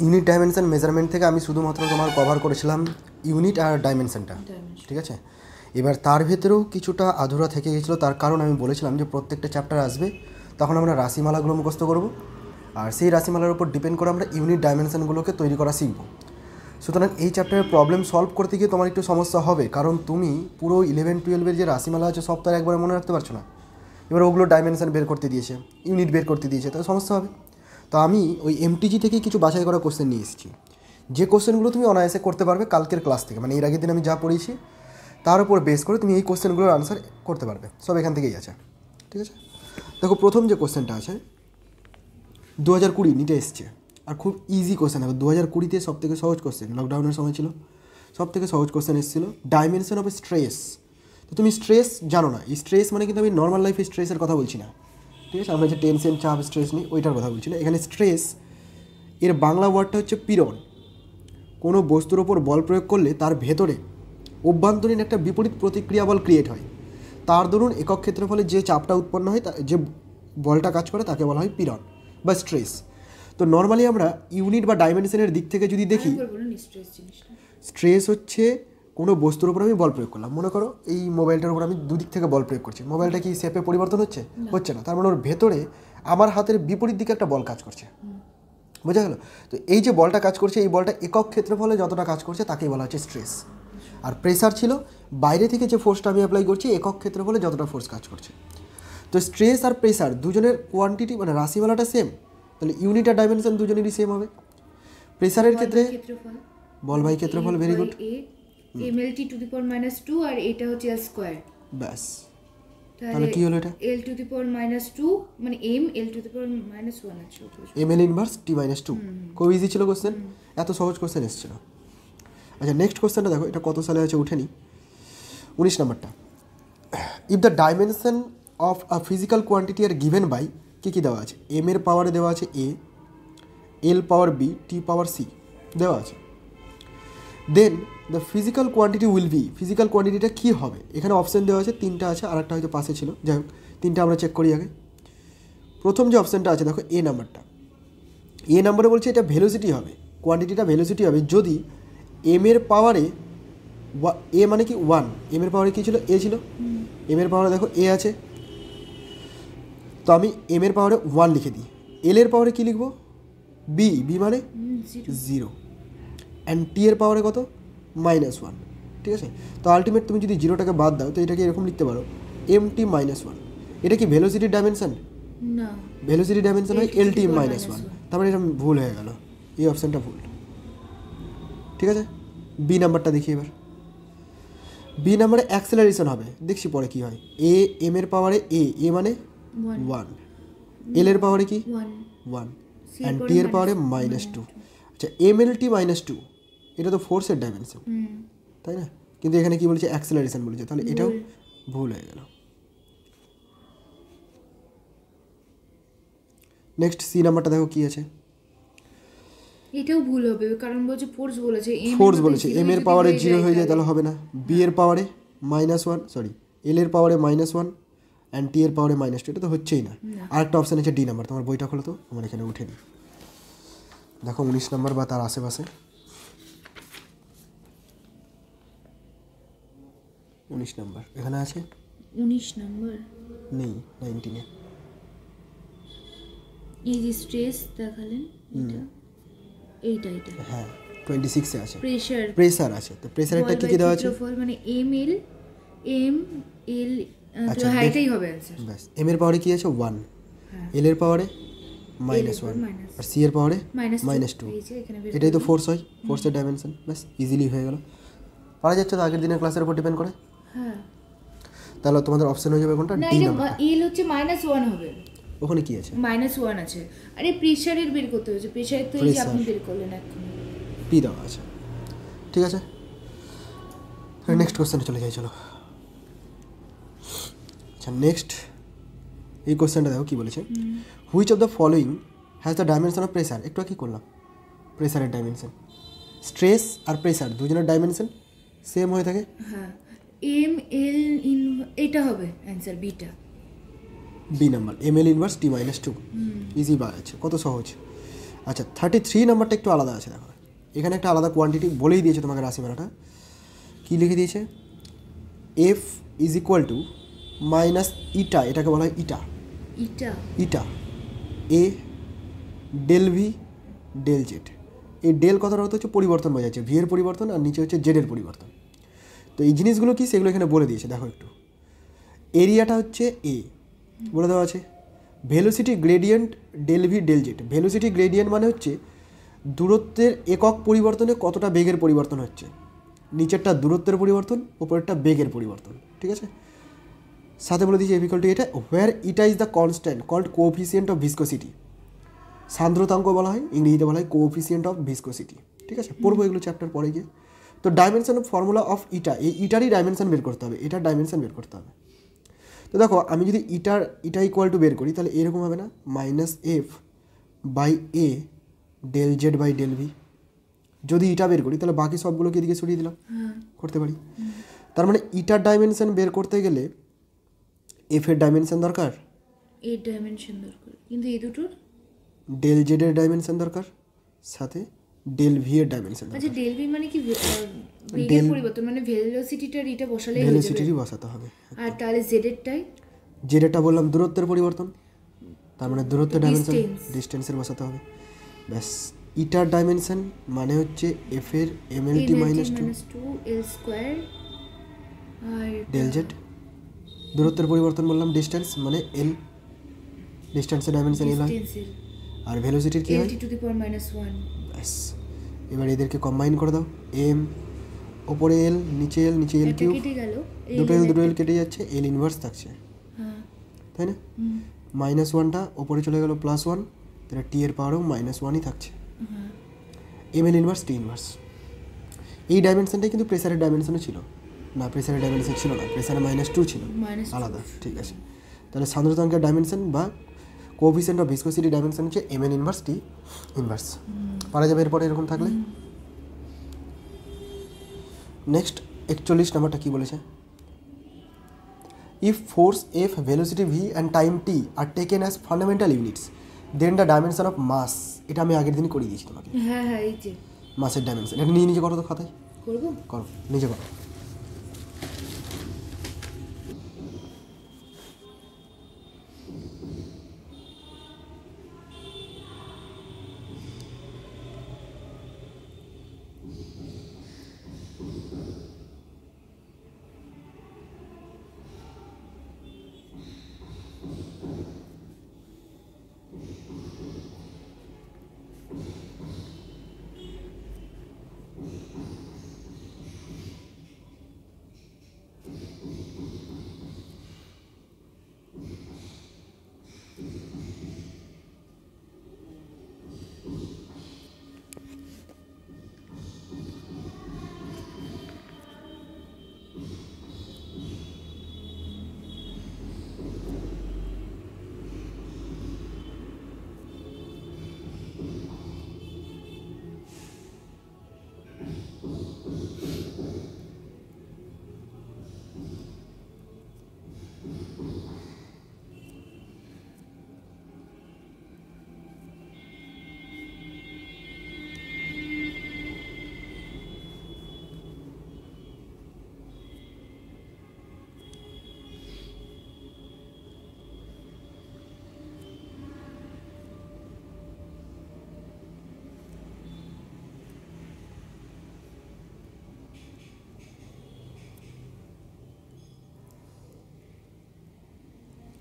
Unit dimension measurement থেকে আমি শুধুমাত্র তোমার কভার করেছিলাম ইউনিট আর ডাইমেনশনটা, ঠিক আছে। এবার তার ভেতরেও কিছুটা আধুরা থেকে গেছিলো, তার কারণ আমি বলেছিলাম যে প্রত্যেকটা চ্যাপ্টার আসবে তখন আমরা রাশিমালাগুলো মুখস্থ করব, আর সেই রাশিমালার উপর ডিপেন্ড করে আমরা ইউনিট ডাইমেনশনগুলোকে তৈরি করা শিখব। সুতরাং এই চ্যাপ্টারের প্রবলেম সলভ করতে গিয়ে তোমার একটু সমস্যা হবে, কারণ তুমি পুরো 11-12 যে রাশিমালা আছে সব তার একবারে মনে রাখতে পারছো না। এবার ওগুলো ডাইমেনশন বের করতে দিয়েছে, ইউনিট বের করতে দিয়েছে, তাহলে সমস্যা হবে। তো আমি ওই এমটিজি থেকে কিছু বাছাই করা কোশ্চেন নিয়ে এসেছি, যে কোশ্চেনগুলো তুমি অনায়াসে করতে পারবে কালকের ক্লাস থেকে, মানে এর আগের দিন আমি যা পড়িয়েছি তার উপর বেস করে তুমি এই কোশ্চেনগুলোর আনসার করতে পারবে, সব এখান থেকেই আছে, ঠিক আছে। দেখো প্রথম যে কোশ্চেনটা আছে 2020 নিটে এসছে, আর খুব ইজি কোশ্চেন হবে। 2020-তে সব থেকে সহজ কোশ্চেন, লকডাউনের সময় ছিল, সব থেকে সহজ কোশ্চেন এসেছিলো ডাইমেনশন অফ স্ট্রেস। তো তুমি স্ট্রেস জানো না, এই স্ট্রেস মানে কিন্তু আমি নর্মাল লাইফে স্ট্রেসের কথা বলছি না, ঠিক আছে। আমরা যে টেনশন চাপ স্ট্রেস নিই ওইটার কথা বলছি না, এখানে স্ট্রেস এর বাংলা ওয়ার্ডটা হচ্ছে পীড়ন। কোনো বস্তুর ওপর বল প্রয়োগ করলে তার ভেতরে অভ্যন্তরীণ একটা বিপরীত প্রতিক্রিয়া বল ক্রিয়েট হয়, তার দরুন একক ক্ষেত্রফলে যে চাপটা উৎপন্ন হয়, যে বলটা কাজ করে তাকে বলা হয় পীড়ন বা স্ট্রেস। তো নর্মালি আমরা ইউনিট বা ডাইমেনশনের দিক থেকে যদি দেখি, স্ট্রেস হচ্ছে কোনো বস্তুর উপর আমি বল প্রয়োগ করলাম, মনে করো এই মোবাইলটার উপর আমি দুদিক থেকে বল প্রয়োগ করছি, মোবাইলটা কি শেপে পরিবর্তন হচ্ছে? হচ্ছে না, তার মানে ওর ভেতরে আমার হাতের বিপরীত দিকে একটা বল কাজ করছে, বোঝা গেল? তো এই যে বলটা কাজ করছে, এই বলটা একক ক্ষেত্রফলে যতটা কাজ করছে তাকেই বলা হচ্ছে স্ট্রেস। আর প্রেসার ছিল বাইরে থেকে যে ফোর্সটা আমি অ্যাপ্লাই করছি একক ক্ষেত্রফলে যতটা ফোর্স কাজ করছে। তো স্ট্রেস আর প্রেসার দুজনের কোয়ান্টিটি মানে রাশিমালাটা সেম, তাহলে ইউনিট আর ডাইমেনশন দুজনেরই সেম হবে। প্রেসারের ক্ষেত্রে বল বাই ক্ষেত্রফল, very good, mlt to the power -2 আর এটা হচ্ছে l স্কয়ার, ব্যাস। তাহলে কি হলো এটা? l টু দি পাওয়ার -2 মানে m l টু দি পাওয়ার -1 আছে, ml ইনভার্স t - 2। খুব ইজি ছিল কোশ্চেন, এত সহজ কোশ্চেন এসেছিল। আচ্ছা নেক্সট কোশ্চেনটা দেখো, এটা কত সালে আছে উঠেনি, 19 নম্বরটা। If the dimension of a physical quantity are given by, কী দেওয়া আছে? এম এর পাওয়ারে দেওয়া আছে এ, এল পাওয়ার বি, টি পাওয়ার সি দেওয়া আছে। Then the physical quantity will be, physical কোয়ান্টিটিটা কী হবে? এখানে অপশান দেওয়া আছে তিনটা আছে, আর একটা হয়তো পাশে ছিল, যাই হোক তিনটা আমরা চেক করি আগে। প্রথম যে অপশানটা আছে দেখো এ নাম্বারটা, এ নাম্বারে বলছে এটা ভেলোসিটি হবে, কোয়ান্টিটিটা ভেলোসিটি হবে যদি এম এর পাওয়ারে, এ মানে কি 1, এম এর পাওয়ারে কী ছিল? এ ছিল, এম এর পাওয়ারে দেখো এ আছে, তো আমি এম এর পাওয়ারে 1 লিখে দিই। এল এর পাওয়ারে কী লিখবো? বি, বি মানে 0, অ্যান্ড টি এর পাওয়ারে কত? -1, ঠিক আছে। তো আলটিমেট তুমি যদি জিরোটাকে বাদ দাও তো এটাকে এরকম লিখতে পারো এম টি -1। এটা কি ভেলোসিটির ডাইমেনশন? না, ভেলোসিটি ডাইমেনশন হয় এল টি -1, তারপরে এটা ভুল হয়ে গেল, এই অপশানটা ভুল, ঠিক আছে। বি নাম্বারটা দেখি এবার, বি নাম্বারে অ্যাক্সেলারেশন হবে, দেখছি পরে কি হয়। এ এম এর পাওয়ারে এ, এ মানে 1, এল এর পাওয়ারে কি 1, অ্যান্ড টি এর পাওয়ারে -2। আচ্ছা এম এল টি -2 এটা তো ফোর্সের ডাইমেনশন, তাই না? কিন্তু এখানে কি বলেছে? অ্যাক্সেলারেশন বলেছে, তাহলে এটাও ভুল হয়ে গেল। নেক্সট সি নাম্বারটা দেখো কি আছে, এটাও ভুল হবে কারণ বলছে ফোর্স বলেছে, ফোর্স বলেছে, এম এর পাওয়ারে 0 হয়ে যায় তাহলে হবে না। বি এর পাওয়ারে -1, সরি এল এর পাওয়ারে -1 অ্যান্ড টি এর পাওয়ারে -2, এটা তো হচ্ছেই না। আরেকটা অপশান আছে ডি নাম্বার, তোমার বইটা খোলো তো, আমার এখানে উঠেনি, দেখো 19 নম্বর বা তার আশেপাশে, 19 নম্বর এখানে আছে, 19 নম্বর নেই, 19-এ এই যে স্ট্রেস দেখালেন এটা এইটা হ্যাঁ 26-এ আছে, প্রেসার আছে। তো প্রেসারেরটা কি দেওয়া আছে? মানে এম এল তো হ্যাঁ এটাই হবে आंसर। বাস, এম এর পাওয়ারে কি আছে 1, এল এর পাওয়ারে -1 আর সি এর পাওয়ারে -2, এটাই তো ফোর্স হয়, ফোর্সের ডাইমেনশন, ব্যাস ইজিলি হয়ে গেল। পারা যাচ্ছে তো আগের দিনের ক্লাসের উপর ডিপেন্ড করে। হ্যাঁ তাহলে তোমাদের অপশন হয়ে যাবে কোনটা? D number. এল হচ্ছে -1 হবে, ওখানে কি আছে? -1 আছে। আরে প্রেসারের বের করতে হচ্ছে, প্রেসার তো এই যে আপনি বের করলেন এখন, পি দেওয়া আছে, ঠিক আছে। নেক্সট কোশ্চেনে চলে যাই, চলো। আচ্ছা নেক্সট এই কোশ্চেনটা দেখো কি বলেছে, which of the following has the dimension of pressure. একটু কি করলাম, প্রেসারের ডাইমেনশন, স্ট্রেস আর প্রেসার দুজনের ডাইমেনশন সেম হয়ে থাকে। হ্যাঁ এম এল এটা হবে অ্যানসার, বিটা, B number M L inverse T -2, easy বার আছে, কত সহজ। আচ্ছা 33 নাম্বারটা একটু আলাদা আছে, দেখো এখানে একটা আলাদা কোয়ান্টিটি বলেই দিয়েছে তোমাকে রাশিমালাটা। কী লিখে দিয়েছে? F is equal to minus eta, এটাকে বলা হয় eta, eta A del V del Z. এই ডেল কথাটা হচ্ছে পরিবর্তন বোঝাচ্ছে, ভি এর পরিবর্তন আর নিচে হচ্ছে জেড এর পরিবর্তন। তো এই জিনিসগুলো কি সেগুলো এখানে বলে দিয়েছে, দেখো একটু। এরিয়াটা হচ্ছে এ বলে দেওয়া আছে, velocity gradient del V del Z. Velocity gradient মানে হচ্ছে দূরত্বের একক পরিবর্তনে কতটা বেগের পরিবর্তন হচ্ছে, নিচেরটা দূরত্বের পরিবর্তন, ওপরেরটা বেগের পরিবর্তন, ঠিক আছে। সাথে বলে দিয়েছি ইকুয়াল টু এটা, where eta is the constant called coefficient of viscosity. সান্দ্রতাঙ্ক বলা হয়, ইংরেজিতে বলা হয় কোএফিসিয়েন্ট অফ ভিসকোসিটি, ঠিক আছে। পড়বো এগুলো চ্যাপ্টার পরে গিয়ে। তো ডাইমেনশন অফ ফর্মুলা অফ ইটা, এই ইটারই ডাইমেনশন বের করতে হবে, এটার ডাইমেনশন বের করতে হবে। তো দেখো আমি যদি ইটা ইকুয়াল টু বের করি তাহলে এরকম হবে না, minus F by A del Z by del V. যদি ইটা বের করি তাহলে বাকি সবগুলোকে এদিকে সরিয়ে দিলাম, করতে পারি। তার মানে ইটার ডাইমেনশন বের করতে গেলে এফ এর ডাইমেনশন দরকার, এর ডাইমেনশন দরকার, কিন্তু এই দুটোর ডেল জেড এর ডাইমেনশন দরকার, সাথে ডেল ভি এর ডাইমেনশন দরকার। আচ্ছা ডেল ভি মানে কি বেগের পরিবর্তন, মানে ভেলোসিটিটার এটা বসালেই হয়ে যাবে, ভেলোসিটিরই বসাতে হবে। আর তাহলে জেড এরটাই, জেড এরটা বললাম দূরত্বের পরিবর্তন, তার মানে দূরত্বের ডাইমেনশন ডিস্টেন্সের বসাতে হবে, ব্যাস। ইটার ডাইমেনশন মানে হচ্ছে এফ এর এমএলটি মাইনাস টু এল স্কোয়ার, আর ডেল জেড। দূরত্বের পরিবর্তন বললাম ডিস্টেন্স মানে এল, ডিস্টেন্সের ডাইমেনশন এল হয়। আর ভেলোসিটির কী হয়? টি টু দি পাওয়ার -1। ব্যাস, এবার এদেরকে কম্বাইন করে দাও, এম ওপরে এল নিচে এল, নিচে এল কিউব, দুটো এল কেটে যাচ্ছে, এল ইনভার্স থাকছে, তাই না? -1টা ওপরে চলে গেল +1, তাহলে টি এর পাওয়ারও -1ই থাকছে, M L inverse T inverse. এই ডাইমেনশনটাই কিন্তু প্রেসারের ডাইমেনশনও ছিল না, প্রেসারের ডাইমেনশন ছিল না, প্রেসারে -2 ছিল, আলাদা, ঠিক আছে। তাহলে সান্দ্রতাঙ্কের ডাইমেনশন বা কোএফিসিয়েন্ট অফ ভিসকোসিটি ডাইমেনশন হচ্ছে M N inverse T inverse. পারা যাবে এরপরে এরকম থাকলে। নেক্সট 41 নাম্বারটা কী বলেছে? If force F, velocity V and time T are taken as fundamental units, then the dimension of mass. এটা আমি আগের দিনই করিয়ে দিয়েছি তোমাকে, হ্যাঁ হ্যাঁ এই যে মাসের ডাইমেনশন। এটা নিয়ে নিজে করো তো খাতায়, করবো, করো নিজে করো।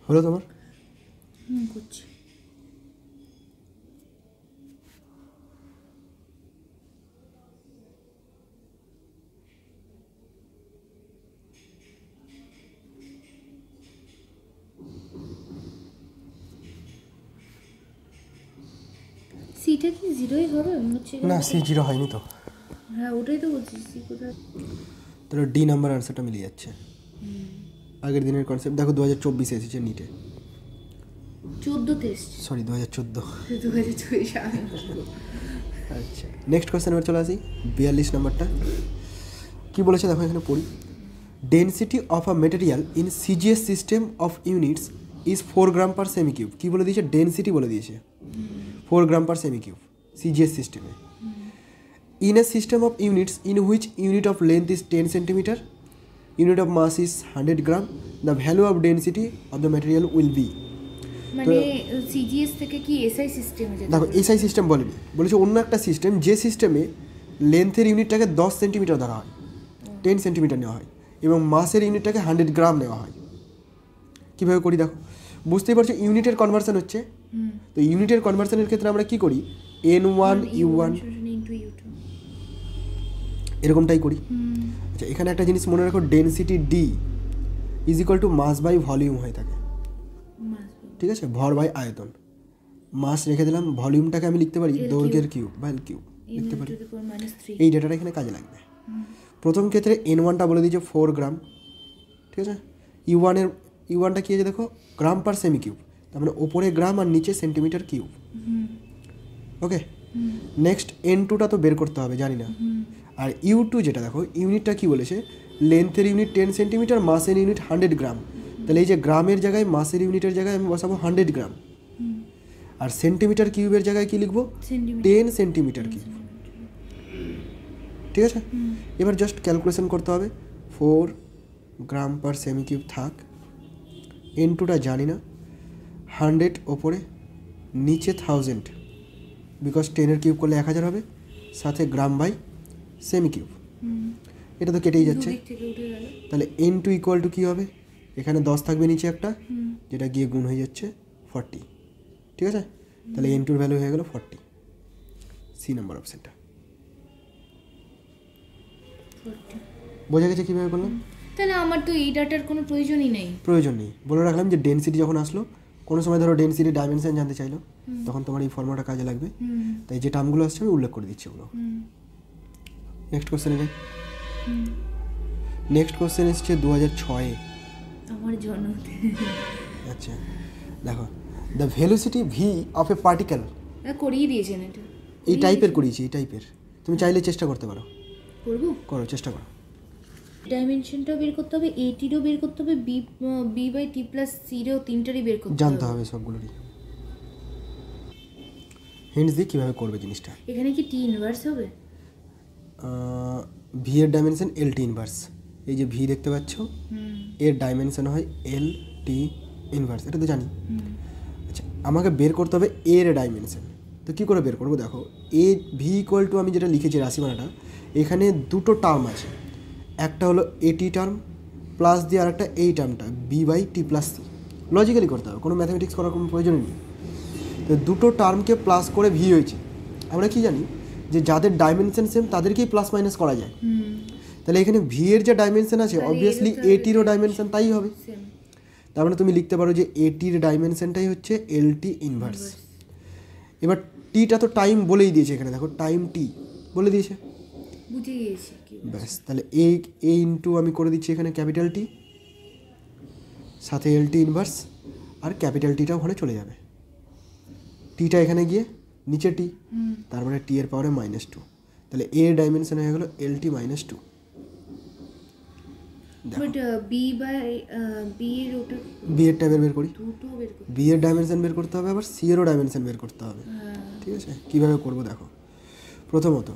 হলো তোমার? করছি। সিটা কি জিরোই হবে মনে হচ্ছে? না, সি জিরো হয়নি তো। হ্যাঁ ওটাই তো বলছি, সি কোথায়? তাহলে ডি নাম্বার আনসারটা মিলে যাচ্ছে। আগের দিনের কনসেপ্ট দেখো 2024 এসেছে নিটে, 14তে এসছে, সরি 2014। 2024 আমি আচ্ছা নেক্সট কোয়েশ্চেন এবার চলে আসি 42 নাম্বারটা। কী বলেছে দেখো এখানে পড়ি। Density of a material in CGS system of units is 4 gram per cm cube. কী বলে দিয়েছে? ডেনসিটি বলে দিয়েছে 4 gram per cm cube. CGS সিস্টেমে। In a system of units in which unit of length is 10 centimetre, unit of mass is 100 gram, the value of density of the material will be. মানে CGS থেকে কি SI সিস্টেমে যেতে দেখো SI system বলেনি, বলেছে অন্য একটা সিস্টেম, যে সিস্টেমে লেন্থের ইউনিটটাকে 10 সেন্টিমিটার ধরা হয়, 10 সেন্টিমিটার নেওয়া হয়, এবং মাসের ইউনিটটাকে 100 গ্রাম নেওয়া হয়। কীভাবে করি দেখো, বুঝতেই পারছো ইউনিটের কনভার্সন হচ্ছে। তো ইউনিটের কনভার্সনের ক্ষেত্রে আমরা কি করি, N1 U1 এরকমটাই করি। আচ্ছা, এখানে একটা জিনিস মনে রাখো, density D is equal to mass by volume হয়ে থাকে, ঠিক আছে, ভর বাই আয়তন। মাস রেখে দিলাম, ভলিউমটাকে আমি লিখতে পারি দৈর্ঘ্যের কিউব বা এল কিউব লিখতে পারি। এই ডেটাটা এখানে কাজে লাগবে। প্রথম ক্ষেত্রে N1টা বলে দিয়েছে 4 গ্রাম, ঠিক আছে। ইউ1টা কী আছে দেখো, গ্রাম পার সেমি কিউব, তার মানে ওপরে গ্রাম আর নিচে সেন্টিমিটার কিউব। ওকে, নেক্সট N2টা তো বের করতে হবে, জানি না। আর U2 যেটা দেখো, ইউনিটটা কি বলেছে, লেন্থের ইউনিট 10 সেন্টিমিটার, মাসের ইউনিট 100 গ্রাম। তাহলে এই যে গ্রামের জায়গায় মাসের ইউনিটের জায়গায় আমি বসাবো 100 গ্রাম, আর সেন্টিমিটার কিউবের জায়গায় কি লিখবো, 10 সেন্টিমিটার কিউব, ঠিক আছে। এবার জাস্ট ক্যালকুলেশন করতে হবে, 4 গ্রাম পার সেমি কিউব থাক, N2টা জানি না, 100 ওপরে, নিচে 1000, বিকজ 10-এর কিউব করলে 1000 হবে, সাথে গ্রাম বাই সেমি কিউব, এটা তো কেটেই যাচ্ছে। তাহলে N2 ইকুয়াল টু কী হবে, এখানে 10 থাকবে নিচে একটা, যেটা গিয়ে গুণ হয়ে যাচ্ছে 40, ঠিক আছে। তাহলে N2-র ভ্যালু হয়ে গেল 40, সি নাম্বার অপশানটা। বোঝা গেছে কীভাবে করলাম? তাহলে আমার তো এই ডাটার কোনো প্রয়োজনই নেই। প্রয়োজন নেই, বলে রাখলাম যে ডেনসিটি যখন আসলো, কোনো সময় ধরো ডেনসিটি ডাইমেনশন জানতে চাইলো, তখন তোমার এই ফর্মুলাটা কাজে লাগবে। তাই যে টার্মগুলো আসছে আমি উল্লেখ করে দিচ্ছি ওগুলো। নেক্সট কোশ্চেনে যাই। নেক্সট কোশ্চেন এসছে 2006-এ, আমার জন্মদিন। আচ্ছা দেখো, the velocity V of A particle, করিয়ে দিয়েছেন এটা, এই টাইপের করিয়েছি, এই টাইপের। তুমি চাইলে চেষ্টা করতে পারো, করো, চেষ্টা করো। ডাইমেনশনটাও বের করতে হবে, এটিরও বের করতে হবে, বি বাই টি প্লাস সিরও তিনটারই বের করতে হবে, জানতে হবে সবগুলোরই। হিন্টস দিয়ে কীভাবে করবে জিনিসটা। এখানে কি টি ইনভার্স হবে? ভি এর ডাইমেনশন এল টি ইনভার্স, এই যে ভি দেখতে পাচ্ছ, এর ডাইমেনশন হয় এল টি ইনভার্স, এটা তো জানি। আচ্ছা, আমাকে বের করতে হবে এর ডাইমেনশন। তো কী করে বের করবো দেখো, এ ভি ইকুয়াল টু আমি যেটা লিখেছি রাশিমালাটা, এখানে দুটো টার্ম আছে, একটা হলো এটি টার্ম প্লাস দিয়ে আর একটা এই টার্মটা B by T plus C. Logically করতে হবে, কোনো ম্যাথামেটিক্স করার কোনো প্রয়োজনই নেই। তো দুটো টার্মকে প্লাস করে ভি হয়েছে। আমরা কি জানি যে যাদের ডাইমেনশন সেম তাদেরকেই প্লাস মাইনাস করা যায়। তাহলে এখানে ভি এর যে ডাইমেনশন আছে, অবভিয়াসলি এটিরও ডাইমেনশন তাই হবে। তার মানে তুমি লিখতে পারো যে এটির ডাইমেনশনটাই হচ্ছে এল টি ইনভার্স। এবার টিটা তো টাইম বলেই দিয়েছে, এখানে দেখো টাইম টি বলে দিয়েছে, বুঝে গিয়েছি। ব্যাস, তাহলে এ ইন্টু আমি করে দিচ্ছি এখানে ক্যাপিটাল টি, সাথে এল টি ইনভার্স, আর ক্যাপিটাল টিটা ওখানে চলে যাবে, টিটা এখানে গিয়ে নিচে টি, তারপরে টি এর পাওয়ারে -2, তাহলে এর ডাইমেনশন হয়ে গেল এল টি -2। বাট বি বাই বি এর ওটা, বি এরটা বের করি, দুটো বের করতে, বি এর ডাইমেনশন বের করতে হবে, আবার সি এরও ডাইমেনশন বের করতে হবে, ঠিক আছে। কীভাবে করবো দেখো, প্রথমত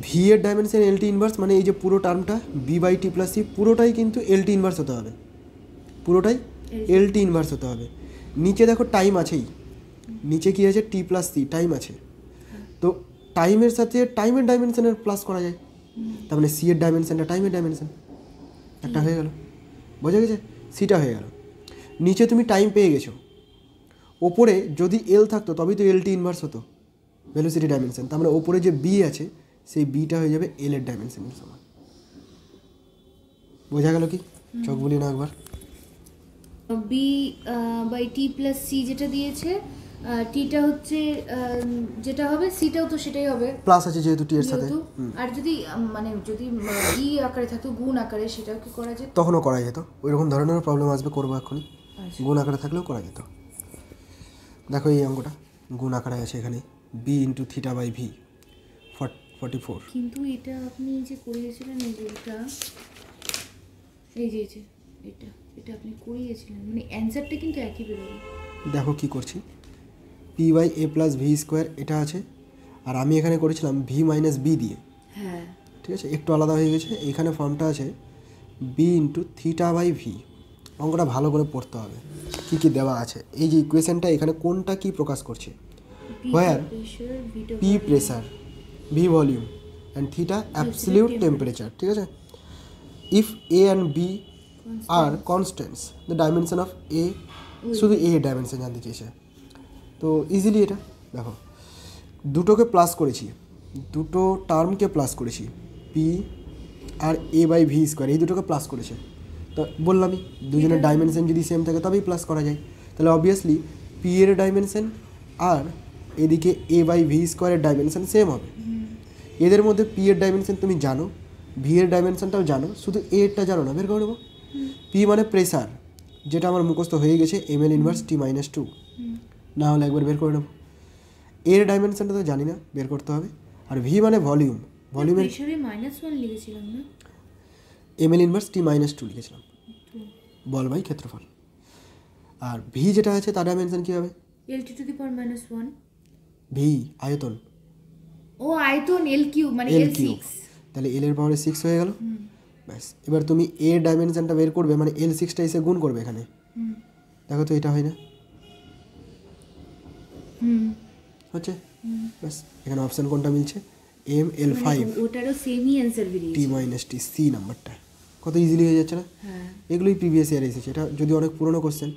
ভি এর ডাইমেনশন এল টি ইনভার্স, মানে এই যে পুরো টার্মটা B by T plus C পুরোটাই কিন্তু এল টি ইনভার্স হতে হবে, পুরোটাই এল টি ইনভার্স হতে হবে। নিচে দেখো টাইম আছেই, নিচে কী আছে, টি প্লাস সি, টাইম আছে। তো টাইমের সাথে টাইমের ডাইমেনশনের প্লাস করা যায়, তার মানে সি এর ডাইমেনশনটা টাইমের ডাইমেনশন একটা হয়ে গেল, বোঝা গেছে, সিটা হয়ে গেল। নিচে তুমি টাইম পেয়ে গেছো, ওপরে যদি এল থাকতো তবেই তো এল টি ইনভার্স হতো, ভেলোসিটি ডাইমেনশন, তার মানে ওপরে যে বি আছে সেই বিটা হয়ে যাবে এল এর ডাইমেনশনের সমান। বোঝা গেল কি? চোখ বলি না একবার। B by T plus C যেটা দিয়েছে, টিটা হচ্ছে যেটা হবে, সিটাও তো সেটাই হবে, প্লাস আছে যেহেতু টি এর সাথে। আর যদি মানে যদি ই আকারে থাকতো, গুণ আকারে, সেটাও কি করা যেত? তখনও করা যেত, ওইরকম ধরনের প্রবলেম আসবে, করবো এখনই। গুণ আকারে থাকলেও করা যেত। দেখো এই অঙ্কটা গুণ আকারে আছে, এখানে B into theta by V 44। কিন্তু এটা আপনি যে করিয়েছিলেন, এই যে এটা, এই যে এটা এটা আপনি করিয়েছিলেন, মানে অ্যান্সারটা কিন্তু একই বেরোবে। দেখো কি করছি, P by A plus V square এটা আছে, আর আমি এখানে করেছিলাম ভি মাইনাস বি দিয়ে, হ্যাঁ ঠিক আছে, একটু আলাদা হয়ে গেছে। এইখানে ফর্মটা আছে B into theta by V. অঙ্কটা ভালো করে পড়তে হবে কী কী দেওয়া আছে। এই যে ইকুয়েশনটা এখানে কোনটা কি প্রকাশ করছে, where P pressure, V volume and theta absolute temperature, ঠিক আছে। If A and B are constants the dimension of A, শুধু এ ডাইমেনশন জানতে চেয়েছে। তো ইজিলি এটা দেখো, দুটোকে প্লাস করেছি, দুটো টার্মকে প্লাস করেছি, পি আর এ বাই ভি স্কোয়ার, এই দুটোকে প্লাস করেছে। তো বললামই দুজনের ডাইমেনশন যদি সেম থাকে তবেই প্লাস করা যায়। তাহলে অবভিয়াসলি পি এর ডাইমেনশন আর এদিকে এ বাই ভি স্কোয়ারের ডাইমেনশন সেম হবে। এদের মধ্যে পি এর ডাইমেনশন তুমি জানো, ভি এর ডাইমেনশনটাও জানো, শুধু এ এরটা জানো না, বের করে নেবো। পি মানে প্রেসার, যেটা আমার মুখস্থ হয়ে গেছে ml ইনভার্স t-2, না হলে একবার বের করে নেবো। এর ডাইমেনশনটা তো জানি না, বের করতে হবে। আর ভি মানে ভলিউম, ভলিউমের প্রেসারে -1 লিখেছিলাম না, ml ইনভার্স t-2 লিখেছিলাম, বল বাই ক্ষেত্রফল। আর ভি যেটা আছে তার ডাইমেনশন কী হবে, L2⁻⁻1, ভি আয়তন, ও আয়তন L3 মানে L3, L6, তাহলে এল এর পাওয়ারে 6 হয়ে গেল। ব্যাস, এবার তুমি এর ডাইমেনশনটা বের করবে, মানে L6টা এসে গুণ করবে এখানে। দেখো তো এটা হয় না, হচ্ছে। ব্যাস, এখানে অপশান কোনটা মিলছে, ML5, ওটারও সেমই অ্যানসার বেরিয়েছে, t-t, সি নাম্বারটা। কত ইজিলি হয়ে যাচ্ছে না? হ্যাঁ এগুলোই প্রিভিয়াস ইয়ার এসেছে, এটা যদি অনেক পুরনো কোশ্চেন।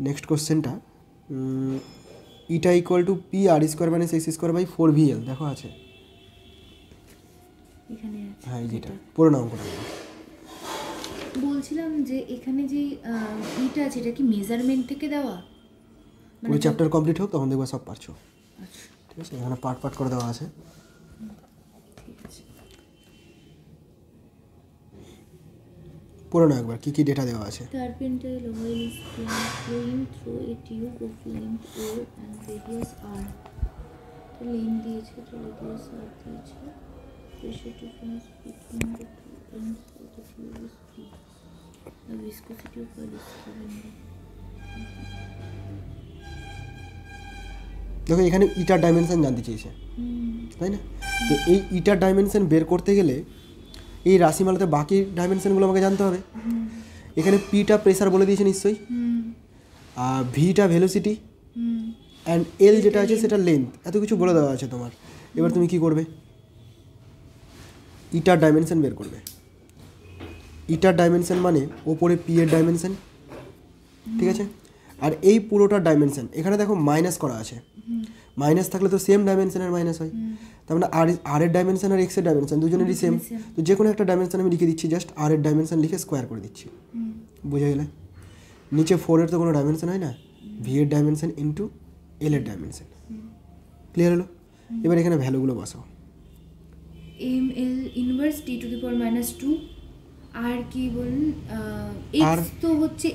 নেক্সট কোশ্চেনটা, eta equal to P R square minus X square by 4VL, দেখো আছে এখানে আছে। হ্যাঁ, এই যেটা পুরোনো অঙ্কটা। বলছিলাম যে এখানে যে ইটা আছে এটা কি মেজারমেন্ট থেকে দেওয়া? পুরো চ্যাপ্টার কমপ্লিট হোক তখন দেখবা সব পারছো, আচ্ছা ঠিক আছে। এখানে পার্ট পার্ট করে দেওয়া আছে। ঠিক আছে, পুরোনো একবার কী কী ডেটা দেওয়া আছে। টারপেন্টাইল oil is flowing through a tube of length O and radius R, তো লেন্থ দিয়েছে, তো radius R দিয়েছে, pressure difference between the two ends of the tube is P, the viscosity of oil is given by, দেখো এখানে ইটার dimension জানতে চেয়েছে, তাই না? তো এই ইটার ডাইমেনশন বের করতে গেলে এই রাশিমালাতে বাকি ডাইমেনশনগুলো আমাকে জানতে হবে। এখানে পিটা প্রেসার বলে দিয়েছে নিশ্চয়ই, আর ভিটা ভেলোসিটি, অ্যান্ড এল যেটা আছে সেটা লেন্থ, এত কিছু বলে দেওয়া আছে তোমার। এবার তুমি কি করবে, ইটার ডাইমেনশন বের করবে। ইটার ডাইমেনশন মানে ওপরে পি এর ডাইমেনশন, ঠিক আছে। আর এই পুরোটার ডাইমেনশন এখানে দেখো মাইনাস করা আছে, মাইনাস থাকলে তো সেম ডাইমেনশনের মাইনাস হয়, তার মানে আর এর ডাইমেনশন আর এক্স এর ডাইমেনশন দুজনেরই সেম। তো যে কোনো একটা ডাইমেনশন আমি লিখে দিচ্ছি, জাস্ট আর এর ডাইমেনশন লিখে স্কোয়ার করে দিচ্ছি, বুঝে গেলে। নিচে 4 এর তো কোনো ডাইমেনশন হয় না, ভি এর ডাইমেনশন ইন্টু এল এর ডাইমেনশন, ক্লিয়ার হলো। এবার এখানে ভ্যালুগুলো বসাও। ml ইনভার্স t⁻⁻2, আর কি বলুন আর x তো হচ্ছে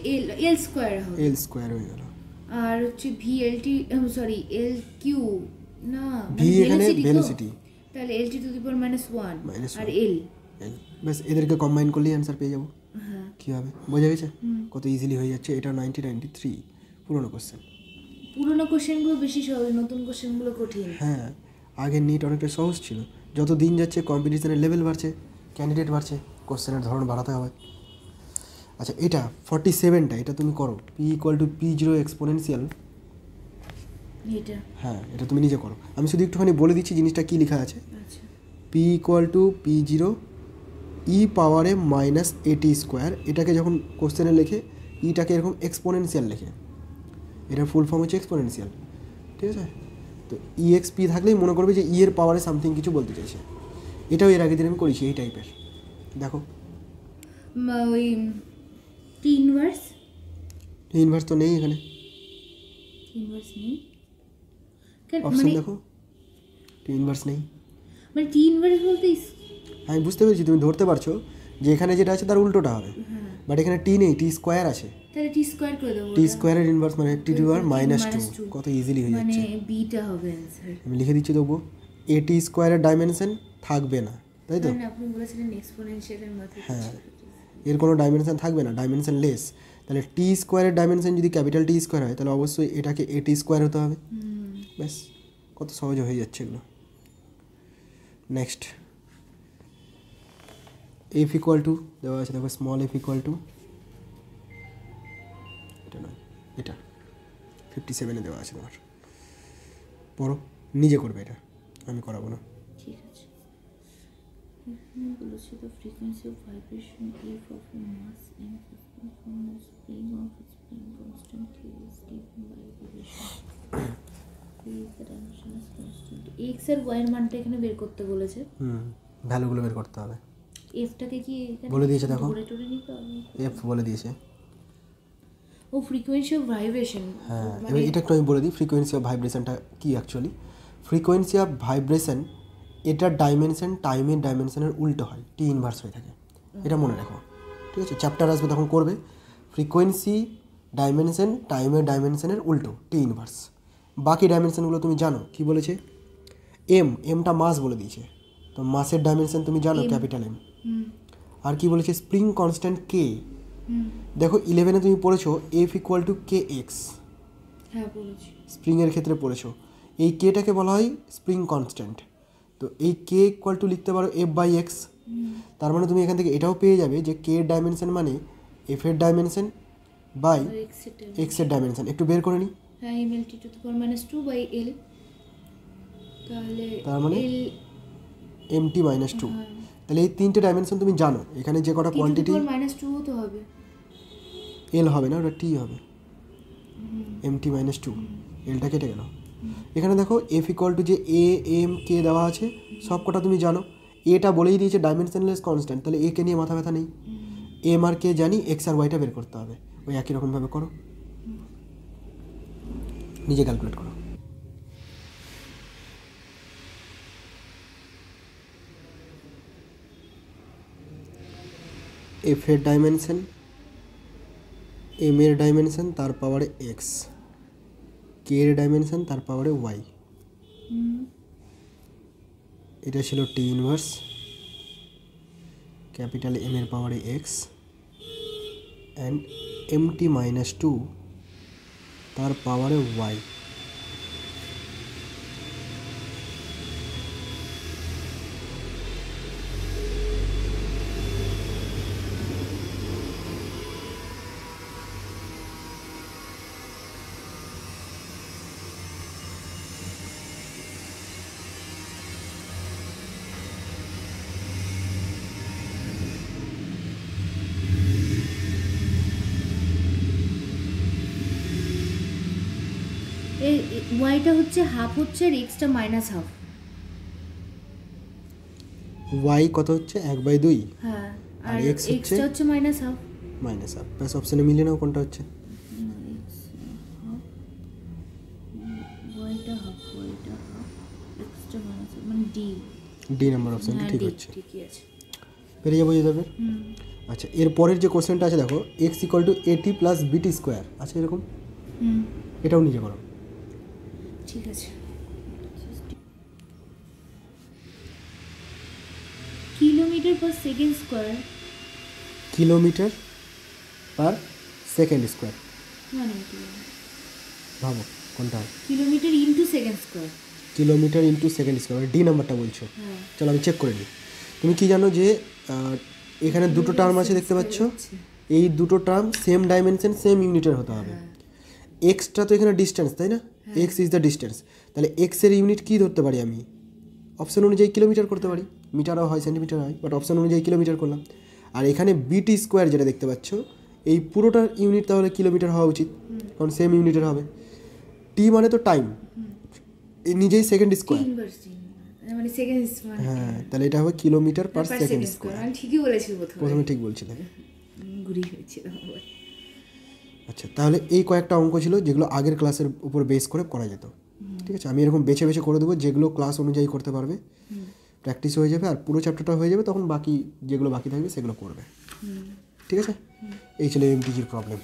l স্কয়ার হবে, এল স্কোয়ার হয়ে গেল, আর হচ্ছে VLT সরি LQ না ভি এখানে velocity তো? ভেলোসিটি, তাহলে LT⁻⁻1 আর L, ব্যাস এদেরকে কম্বাইন করলেই অ্যান্সার পেয়ে যাবো। হ্যাঁ কী হবে বোঝা গেছে, কত ইজিলি হয়ে যাচ্ছে। এটা 1993 পুরোনো কোশ্চেন। পুরোনো কোশ্চেনগুলো বেশি সহজ, নতুন কোশ্চেনগুলো কঠিন। হ্যাঁ, আগের নিট অনেকটা সহজ ছিল, যত দিন যাচ্ছে কম্পিটিশনের লেভেল বাড়ছে, ক্যান্ডিডেট বাড়ছে, কোশ্চেনের ধরন বাড়াতে হবে। আচ্ছা, এটা 47টা, এটা তুমি করো, P equal to P0 exponential, এটা হ্যাঁ এটা তুমি নিজে করো, আমি শুধু একটুখানি বলে দিচ্ছি জিনিসটা কী লেখা আছে। আচ্ছা, পি ইকুয়াল টু P0 ই পাওয়ারে মাইনাস AT স্কোয়ার, এটাকে যখন কোশ্চেনে লেখে ইটাকে এরকম এক্সপোনেনশিয়াল লেখে, এটার ফুল ফর্ম হচ্ছে এক্সপোনেনশিয়াল, ঠিক আছে। তো EXP থাকলেই মনে করবে যে ই এর পাওয়ারে সামথিং কিছু বলতে চাইছে। এটাও এর আগের দিন আমি করেছি এই টাইপের, দেখো। ওই T ইনভার্স, ইনভার্স তো নেই এখানে, ইনভার্স নেই কেন, অপশন মানে দেখো, ইনভার্স নেই। মানে T ইনভার্স বলতে আমি বুঝতে পেরেছি, তুমি ধরতে পারছো যে এখানে যেটা আছে তার উল্টোটা হবে, হ্যাঁ, বাট এখানে টি নেই, টি স্কোয়ার আছে। তাহলে T স্কয়ার করে দেবো, টি স্কোয়ারের ইনভার্স মানে T⁻², কত ইজিলি হয়ে মানে যাচ্ছে। বিটা হবে অ্যানসার। আমি লিখে দিচ্ছি তবু, AT স্কোয়ারের ডাইমেনশন থাকবে না, তাই তো? মানে আপনি বলেছিলেন এক্সপোনেনশিয়ালের মাথায় হ্যাঁ, এর কোনো ডাইমেনশন থাকবে না, ডাইমেনশন লেস, তাহলে টি স্কোয়ারের ডাইমেনশন যদি ক্যাপিটাল টি স্কোয়ার হয় তাহলে অবশ্যই এটাকে এ টি স্কোয়ার হতে হবে। ব্যাস, কত সহজে হয়ে যাচ্ছে এগুলো। নেক্সট, এফ ইকুয়াল টু দেওয়া আছে, দেখো স্মল এফ ইকুয়াল টু, এটা নয় এটা 57 দেওয়া আছে তোমার, পড়ো, নিজে করবে এটা, আমি করাবো না। ঠিক আছে, এখানে বলেছে the frequency of vibration if of a mass in from the spring of a spring constant k is given by vibration. Is the dimension is constant. x এর y এর মানটা এখানে বের করতে বলেছে। ভ্যালুগুলো বের করতে হবে। f টাকে কি এখানে বলে দিয়েছে, দেখো ধরে টরে নিতে হবে। এফ বলে দিয়েছে। ও ফ্রিকোয়েন্সি অফ ভাইব্রেশন। হ্যাঁ, এবার এটা একটু আমি বলে দিই ফ্রিকোয়েন্সি অফ ভাইব্রেশনটা কি অ্যাকচুয়ালি। ফ্রিকোয়েন্সি অফ ভাইব্রেশন এটার ডাইমেনশন টাইমের ডাইমেনশনের উল্টো হয়, টি ইনভার্স হয়ে থাকে, এটা মনে রাখো। ঠিক আছে, চ্যাপ্টার আসবে তখন করবে। ফ্রিকোয়েন্সি ডাইমেনশন টাইমের ডাইমেনশনের উল্টো, টি ইনভার্স। বাকি ডাইমেনশনগুলো তুমি জানো, কি বলেছে, এমটা মাস বলে দিয়েছে, তো মাসের ডাইমেনশন তুমি জানো ক্যাপিটাল এম। আর কি বলেছে, স্প্রিং কনস্ট্যান্ট কে। দেখো 11-এ তুমি পড়েছো F equal to K x, হ্যাঁ বলেছি, স্প্রিংয়ের ক্ষেত্রে পড়েছো। এই কেটাকে বলা হয় স্প্রিং কনস্ট্যান্ট, তো এই কে ইকুয়াল টু লিখতে পারো এফ বাই এক্স। তার মানে তুমি এখান থেকে এটাও পেয়ে যাবে যে কে এর ডাইমেনশন মানে এফ এর ডাইমেনশন বাই এক্স এর ডাইমেনশন। একটু বের করে নিই। হ্যাঁ, M L T to the power minus 2 by L, তাহলে তার মানে এল এম টি মাইনাস 2। তাহলে এই তিনটে ডাইমেনশন তুমি জানো, এখানে যে কটা কোয়ান্টিটি মাইনাস 2 তো হবে, এল হবে না, ওটা টি হবে, এম টি মাইনাস 2, এলটা কেটে গেল। এখানে দেখো এফ ইকুয়াল টু যে এ এম কে দেওয়া আছে সব কটা তুমি জানো, এটা বলেই দিয়েছে ডাইমেনশনলেস কনস্ট্যান্ট, তাহলে এ কে নিয়ে মাথা ব্যথা নেই। এম আর কে জানি, এক্স আর ওয়াইটা বের করতে হবে, ওই একই রকমভাবে করো, নিজে ক্যালকুলেট করো। এফ এর ডাইমেনশন, এম এর ডাইমেনশন তার পাওয়ারে এক্স, কে এর ডাইমেনশন তার পাওয়ারে ওয়াই, এটা ছিল টি ইনভার্স, ক্যাপিটাল এম এর পাওয়ারে X and M T minus 2 তার পাওয়ারে ওয়াই। এই ওয়াইটা হচ্ছে হাফ হচ্ছে আর এক্সটা মাইনাস হাফ। ওয়াই কত হচ্ছে 1/2, হ্যাঁ, আর আর x হচ্ছে এক্সটা হচ্ছে মাইনাস হাফ। Minus half. ব্যাস, অপশনে মিলিয়ে নাও কোনটা হচ্ছে। ওয়াইটা হাফ, এক্সটা মাইনাস মানে ডি, ডি নাম্বার অপশনটা ঠিক হচ্ছে, ঠিকই আছে, পেরে যাবো যাবে। আচ্ছা, এর পরের যে কোশ্চেনটা আছে দেখো, এক্স ইকুয়াল টু এটি প্লাস বিটি স্কোয়ার আছে এরকম, এটাও নিজে করো। ঠিক আছে। Kilometre per second square, kilometre per second square, মানে ভাবো কোনটা হয়। Kilometre into second square, kilometre into second square, D নাম্বারটা বলছো। হ্যাঁ, চলো আমি চেক করে নিই। তুমি কি জানো যে এখানে দুটো টার্ম আছে দেখতে পাচ্ছ, এই দুটো টার্ম সেম ডাইমেনশন সেম ইউনিটের হতে হবে। এক্সটা তো এখানে ডিস্টেন্স, তাই না, এক্স ইজ দ্য ডিস্টেন্স, তাহলে এক্সের ইউনিট কী ধরতে পারি আমি, অপশন অনুযায়ী কিলোমিটার করতে পারি, মিটারও হয় সেন্টিমিটার হয়, বাট অপশন অনুযায়ী কিলোমিটার করলাম। আর এখানে বিটি স্কোয়ার যেটা দেখতে পাচ্ছ, এই পুরোটার ইউনিট তাহলে কিলোমিটার হওয়া উচিত, কারণ সেম ইউনিটের হবে। টি মানে তো টাইম, নিজেই সেকেন্ড স্কোয়ার, মানে সেকেন্ড স্কোয়ার, হ্যাঁ, তাহলে এটা হবে কিলোমিটার পার সেকেন্ড স্কোয়ার। আমি ঠিকই বলেছি, প্রথমে ঠিক বলছিলে, ঘুরি হয়েছিল। আচ্ছা, তাহলে এই কয়েকটা অঙ্ক ছিল যেগুলো আগের ক্লাসের উপর বেস করে করা যেত। ঠিক আছে, আমি এরকম বেছে বেছে করে দেবো, যেগুলো ক্লাস অনুযায়ী করতে পারবে, প্র্যাকটিস হয়ে যাবে, আর পুরো চ্যাপ্টারটা হয়ে যাবে, তখন বাকি যেগুলো বাকি থাকবে সেগুলো করবে। ঠিক আছে, এই ছিল এমটিজির প্রবলেম।